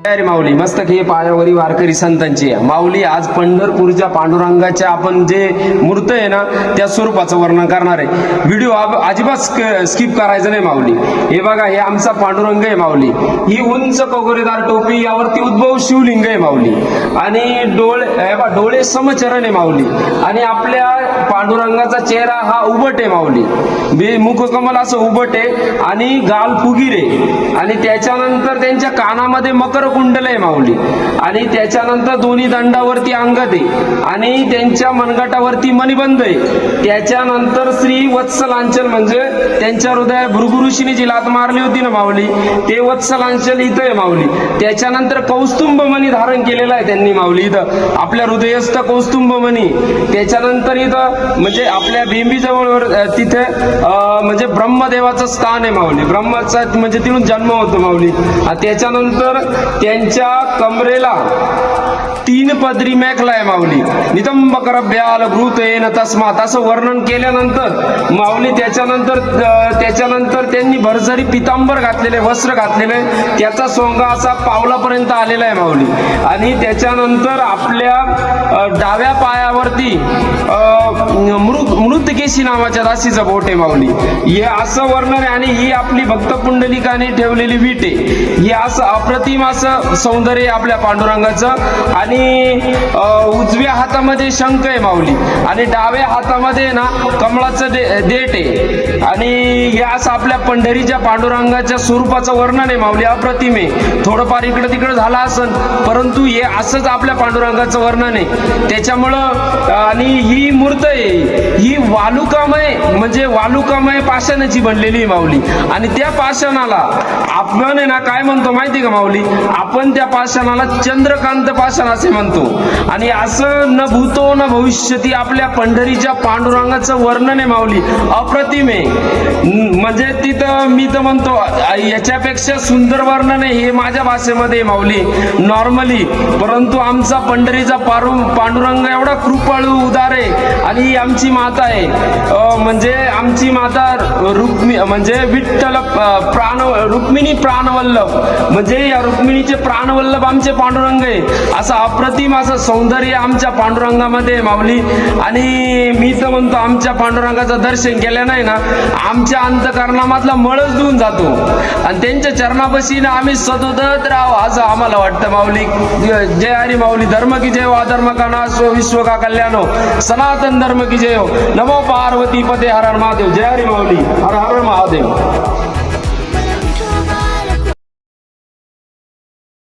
अरे माऊली मस्तक हे पायावरी वारकरी संतांची आहे माऊली. आज पंढरपूरच्या पांडुरंगाच्या आपण जे मूर्त आहे ना त्या स्वरूपाचं वर्णन करणार आहे. व्हिडिओ अजिबात स्किप करायचं नाही माऊली. हे बघा, हे आमचा पांडुरंग आहे माऊली. ही उंच कोगरेदार टोपी, यावरती उद्भव शिवलिंग आहे माऊली. आणि डोळे समचरण आहे माऊली. आणि आपल्या पांडुरंगाचा चेहरा हा उभट आहे माऊली. मुखकमल असं उभट आहे आणि गाल फुगीर आहे. आणि त्याच्यानंतर त्यांच्या कानामध्ये मकर कुंडल आहे माऊली. आणि त्याच्यानंतर दोन्ही दंडावरती अंगद आहे आणि त्यांच्या मनगटावरती मणिबंध आहे. त्याच्यानंतर श्री वत्सलांचल म्हणजे त्यांच्या हृदयात भृगुऋषीने जी लात मारली होती ना माऊली, ते वत्सलांचल इथं आहे माऊली. त्याच्यानंतर कौस्तुंभ मणी धारण केलेला आहे त्यांनी माऊली इथं, आपल्या हृदयस्थ कौस्तुंभ मणी. त्याच्यानंतर इथं म्हणजे आपल्या बिंबीजवळ तिथे म्हणजे ब्रह्मदेवाचं स्थान आहे माऊली. ब्रह्माचा म्हणजे तिथून जन्म होतो माऊली. त्याच्यानंतर त्यांच्या कमरेला 3 पदरी मेखला आहे माऊली. नितंबकर ब्याल भृतेन तस्मात असं वर्णन केल्यानंतर माऊली त्याच्यानंतर त्यांनी भरजरी पितांबर घातलेले, वस्त्र घातलेले, त्याचा सोंगा असा पावलापर्यंत आलेला आहे माऊली. आणि त्याच्यानंतर आपल्या डाव्या पायावरती मृतकेशी नावाच्या दासीचं बोट आहे माऊली. हे असं वर्णन आहे. आणि ही आपली भक्त पुंडलिकाने ठेवलेली वीट आहे. हे असं अप्रतिम असं सौंदर्य आपल्या पांडुरंगाचं. आणि उजव्या हातामध्ये शंख आहे माऊली आणि डाव्या हातामध्ये ना कमळाचं देठ आहे. आणि हे असं आपल्या पंढरीच्या पांडुरंगाच्या स्वरूपाचं वर्णन आहे माऊली. अप्रतिम आहे. थोडंफार इकडं तिकडं झालं असन, परंतु हे असंच आपल्या पांडुरंगाचं वर्णन आहे. त्याच्यामुळं आणि ही मूर्त आहे ही वालुकामय म्हणजे वालुकामय पाषाणाची बनलेली आहे माऊली. आणि त्या पाषाणाला आपण आहे ना काय म्हणतो माहिती का माऊली, आपण त्या पाषाणाला चंद्रकांत पाषाण असे म्हणतो. आणि असं न भूतो न भविष्यती आपल्या पंढरीच्या पांडुरंगाचं वर्णन आहे माऊली. अप्रतिम आहे. म्हणजे तिथं मी तर म्हणतो याच्यापेक्षा सुंदर वर्णन आहे हे माझ्या भाषेमध्ये माऊली नॉर्मली. परंतु आमचा पंढरीचा पांडुरंग एवढा कृपाळू उदार आहे. आणि ही आमची माता आहे, म्हणजे आमची माता म्हणजे विठ्ठल रुक्मिणी प्राणवल्लभ, म्हणजे या रुक्मिणीचे प्राणवल्लभ आमचे पांडुरंग आहे. असं अप्रतिम असं सौंदर्य आमच्या पांडुरंगामध्ये माऊली. आणि मी तर म्हणतो आमच्या पांडुरंगाचं दर्शन केलं नाही ना आमच्या अंतःकरणामधला मळच धुवून जातो. आणि त्यांच्या चरणापाशी ना आम्ही सतत राहावं असं आम्हाला वाटतं माऊली. जय हरी माऊली. धर्म की जय हो, अधर्म का नाश हो, विश्व का कल्याण हो, सनातन धर्म की जय हो. नमो पार्वती पते हर हर महादेव. जय हरी माऊली. हर हर महादेव.